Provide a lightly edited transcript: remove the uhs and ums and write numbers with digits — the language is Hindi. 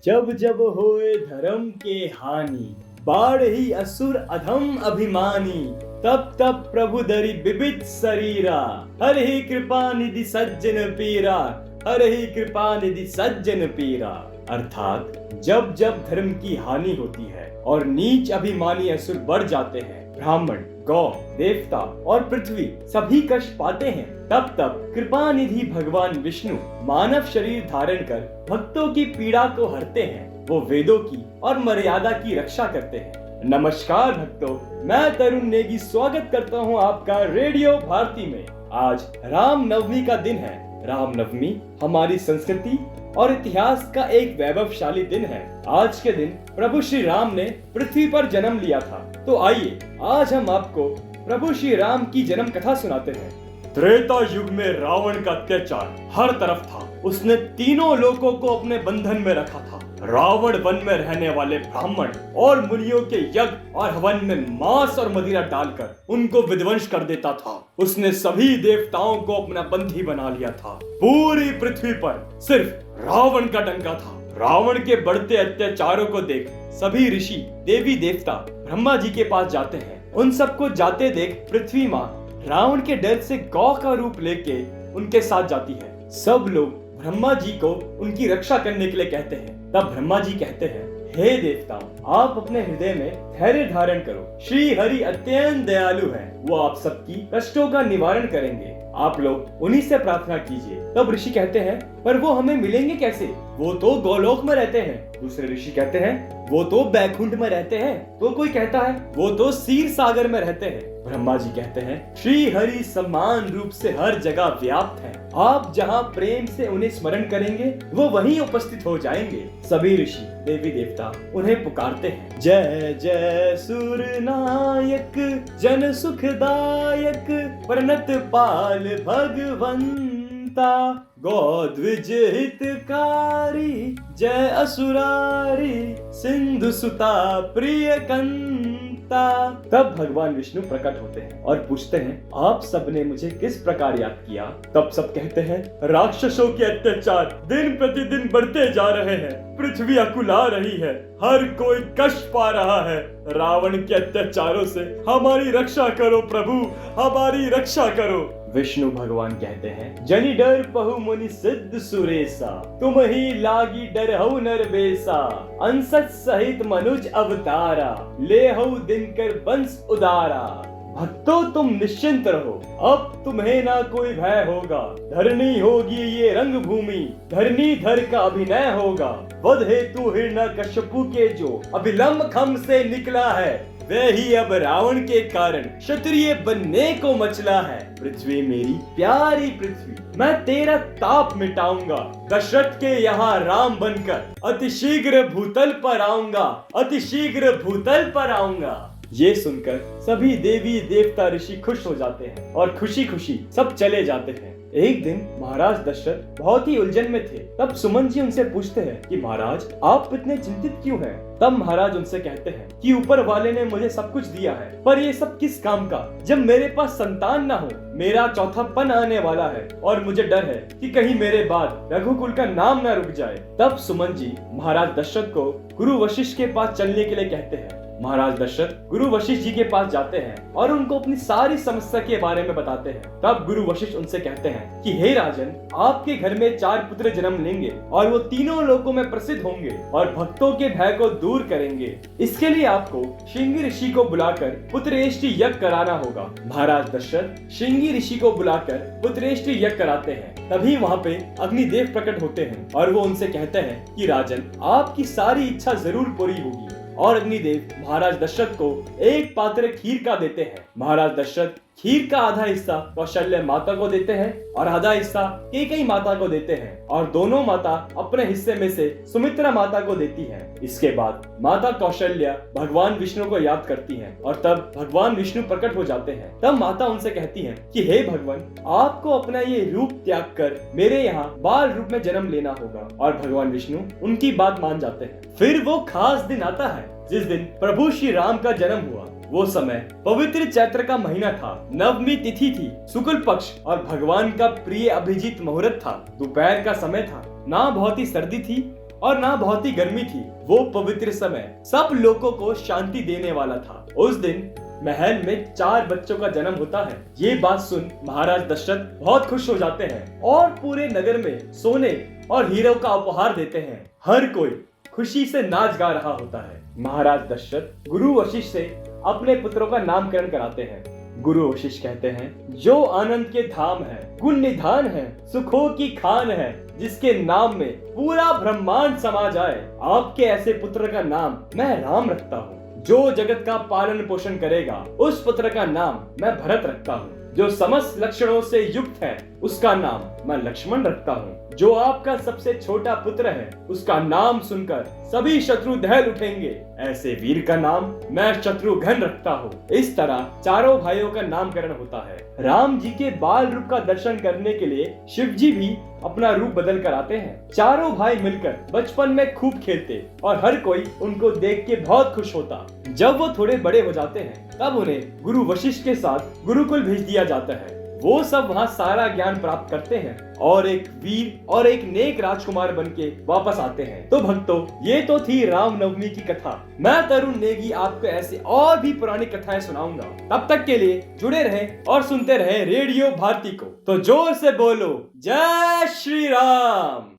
जब जब होए धर्म के हानि, बाढ़ ही असुर अधम अभिमानी, तब तब प्रभु धरि बिबित शरीरा, हर ही कृपा निधि सज्जन पीरा, हर ही कृपा निधि सज्जन पीरा। अर्थात जब जब धर्म की हानि होती है और नीच अभिमानी असुर बढ़ जाते हैं, ब्राह्मण, गौ, देवता और पृथ्वी सभी कष्ट पाते हैं, तब तब कृपा निधि भगवान विष्णु मानव शरीर धारण कर भक्तों की पीड़ा को हरते हैं। वो वेदों की और मर्यादा की रक्षा करते हैं। नमस्कार भक्तों, मैं तरुण नेगी स्वागत करता हूँ आपका रेडियो भारती में। आज राम नवमी का दिन है। राम नवमी हमारी संस्कृति और इतिहास का एक वैभवशाली दिन है। आज के दिन प्रभु श्री राम ने पृथ्वी पर जन्म लिया था। तो आइए आज हम आपको प्रभु श्री राम की जन्म कथा सुनाते हैं। त्रेता युग में रावण का अत्याचार हर तरफ था। उसने तीनों लोकों को अपने बंधन में रखा था। रावण वन में रहने वाले ब्राह्मण और मुनियों के यज्ञ और हवन में मांस और मदिरा डालकर उनको विध्वंस कर देता था। उसने सभी देवताओं को अपना बंधी बना लिया था। पूरी पृथ्वी पर सिर्फ रावण का डंका था। रावण के बढ़ते अत्याचारों को देख सभी ऋषि, देवी देवता ब्रह्मा जी के पास जाते हैं। उन सबको जाते देख पृथ्वी माँ रावण के डर से गौ का रूप लेके उनके साथ जाती है। सब लोग ब्रह्मा जी को उनकी रक्षा करने के लिए कहते हैं। तब ब्रह्मा जी कहते हैं, हे देवताओं, आप अपने हृदय में धैर्य धारण करो। श्री हरि अत्यंत दयालु है, वो आप सबकी कष्टों का निवारण करेंगे। आप लोग उन्हीं से प्रार्थना कीजिए। तब ऋषि कहते हैं, पर वो हमें मिलेंगे कैसे? वो तो गोलोक में रहते हैं। दूसरे ऋषि कहते हैं, वो तो बैकुंठ में रहते हैं। तो कोई कहता है, वो तो क्षीर सागर में रहते हैं। ब्रह्मा जी कहते हैं, श्री हरि समान रूप से हर जगह व्याप्त है। आप जहाँ प्रेम से उन्हें स्मरण करेंगे, वो वहीं उपस्थित हो जाएंगे। सभी ऋषि, देवी देवता उन्हें पुकारते हैं। जय जय सूर नायक, जन सुखदायक, प्रणत पाल भगवंता, गौद्विज हितकारी, जय असुरारी, सिंधु सुता प्रिय कंता। तब भगवान विष्णु प्रकट होते हैं और पूछते हैं, आप सबने मुझे किस प्रकार याद किया? तब सब कहते हैं, राक्षसों के अत्याचार दिन प्रतिदिन बढ़ते जा रहे हैं। पृथ्वी अकुला रही है, हर कोई कष्ट पा रहा है। रावण के अत्याचारों से हमारी रक्षा करो प्रभु, हमारी रक्षा करो। विष्णु भगवान कहते हैं, जनि डर पहु मुनि सिद्ध सुरेसा, तुम ही लागी डरहु नरबेसा, अंसत सहित मनुज अवतारा, लेहु दिनकर वंश उदारा। भक्तों तुम निश्चिंत रहो, अब तुम्हें ना कोई भय होगा। धरनी होगी ये रंग भूमि, धरनी धर का अभिनय होगा। वध हेतु हिरण्यकश्यपु के जो अभिलंब खम से निकला है, वे ही अब रावण के कारण क्षत्रिय बनने को मचला है। पृथ्वी मेरी प्यारी पृथ्वी, मैं तेरा ताप मिटाऊंगा। दशरथ के यहाँ राम बनकर अतिशीघ्र भूतल पर आऊंगा, अतिशीघ्र भूतल पर आऊंगा। ये सुनकर सभी देवी देवता ऋषि खुश हो जाते हैं और खुशी खुशी सब चले जाते हैं। एक दिन महाराज दशरथ बहुत ही उलझन में थे। तब सुमन जी उनसे पूछते हैं कि महाराज आप इतने चिंतित क्यों हैं? तब महाराज उनसे कहते हैं कि ऊपर वाले ने मुझे सब कुछ दिया है, पर ये सब किस काम का, जब मेरे पास संतान ना हो। मेरा चौथापन आने वाला है और मुझे डर है कि कहीं मेरे बाद रघुकुल का नाम ना रुक जाए। तब सुमन जी महाराज दशरथ को गुरु वशिष्ठ के पास चलने के लिए कहते हैं। महाराज दशरथ गुरु वशिष्ठ जी के पास जाते हैं और उनको अपनी सारी समस्या के बारे में बताते हैं। तब गुरु वशिष्ठ उनसे कहते हैं कि हे राजन, आपके घर में 4 पुत्र जन्म लेंगे और वो तीनों लोकों में प्रसिद्ध होंगे और भक्तों के भय को दूर करेंगे। इसके लिए आपको श्रृंगी ऋषि को बुलाकर पुत्रेष्टि यज्ञ कराना होगा। महाराज दशरथ श्रृंगी ऋषि को बुलाकर पुत्रेष्टि यज्ञ कराते हैं। तभी वहाँ पे अग्निदेव प्रकट होते हैं और वो उनसे कहते हैं कि राजन, आपकी सारी इच्छा जरूर पूरी होगी। और अग्निदेव महाराज दशरथ को एक पात्र खीर का देते हैं। महाराज दशरथ खीर का आधा हिस्सा कौशल्य माता को देते हैं और आधा हिस्सा कैकेयी माता को देते हैं और दोनों माता अपने हिस्से में से सुमित्रा माता को देती हैं। इसके बाद माता कौशल्या भगवान विष्णु को याद करती हैं और तब भगवान विष्णु प्रकट हो जाते हैं। तब माता उनसे कहती हैं कि हे भगवान, आपको अपना ये रूप त्याग कर मेरे यहाँ बाल रूप में जन्म लेना होगा। और भगवान विष्णु उनकी बात मान जाते हैं। फिर वो खास दिन आता है जिस दिन प्रभु श्री राम का जन्म हुआ। वो समय पवित्र चैत्र का महीना था, नवमी तिथि थी, शुक्ल पक्ष और भगवान का प्रिय अभिजीत मुहूर्त था। दोपहर का समय था, ना बहुत ही सर्दी थी और ना बहुत ही गर्मी थी। वो पवित्र समय सब लोगों को शांति देने वाला था। उस दिन महल में 4 बच्चों का जन्म होता है। ये बात सुन महाराज दशरथ बहुत खुश हो जाते हैं और पूरे नगर में सोने और हीरो का उपहार देते हैं। हर कोई खुशी से नाच गा रहा होता है। महाराज दशरथ गुरु वशिष्ठ से अपने पुत्रों का नामकरण कराते हैं। गुरु वशिष्ठ कहते हैं, जो आनंद के धाम है, गुण निधान है, सुखों की खान है, जिसके नाम में पूरा ब्रह्मांड समा जाए, आपके ऐसे पुत्र का नाम मैं राम रखता हूँ। जो जगत का पालन पोषण करेगा, उस पुत्र का नाम मैं भरत रखता हूँ। जो समस्त लक्षणों से युक्त है, उसका नाम मैं लक्ष्मण रखता हूँ। जो आपका सबसे छोटा पुत्र है, उसका नाम सुनकर सभी शत्रु दहल उठेंगे। ऐसे वीर का नाम मैं शत्रुघ्न रखता हूँ। इस तरह चारों भाइयों का नामकरण होता है। राम जी के बाल रूप का दर्शन करने के लिए शिव जी भी अपना रूप बदल कर आते हैं। चारों भाई मिलकर बचपन में खूब खेलते और हर कोई उनको देख के बहुत खुश होता। जब वो थोड़े बड़े हो जाते हैं, तब उन्हें गुरु वशिष्ठ के साथ गुरुकुल भेज दिया जाता है। वो सब वहाँ सारा ज्ञान प्राप्त करते हैं और एक वीर और एक नेक राजकुमार बनके वापस आते हैं। तो भक्तों, ये तो थी रामनवमी की कथा। मैं तरुण नेगी आपको ऐसे और भी पुरानी कथाएं सुनाऊंगा। तब तक के लिए जुड़े रहें और सुनते रहें रेडियो भारती को। तो जोर से बोलो, जय श्री राम।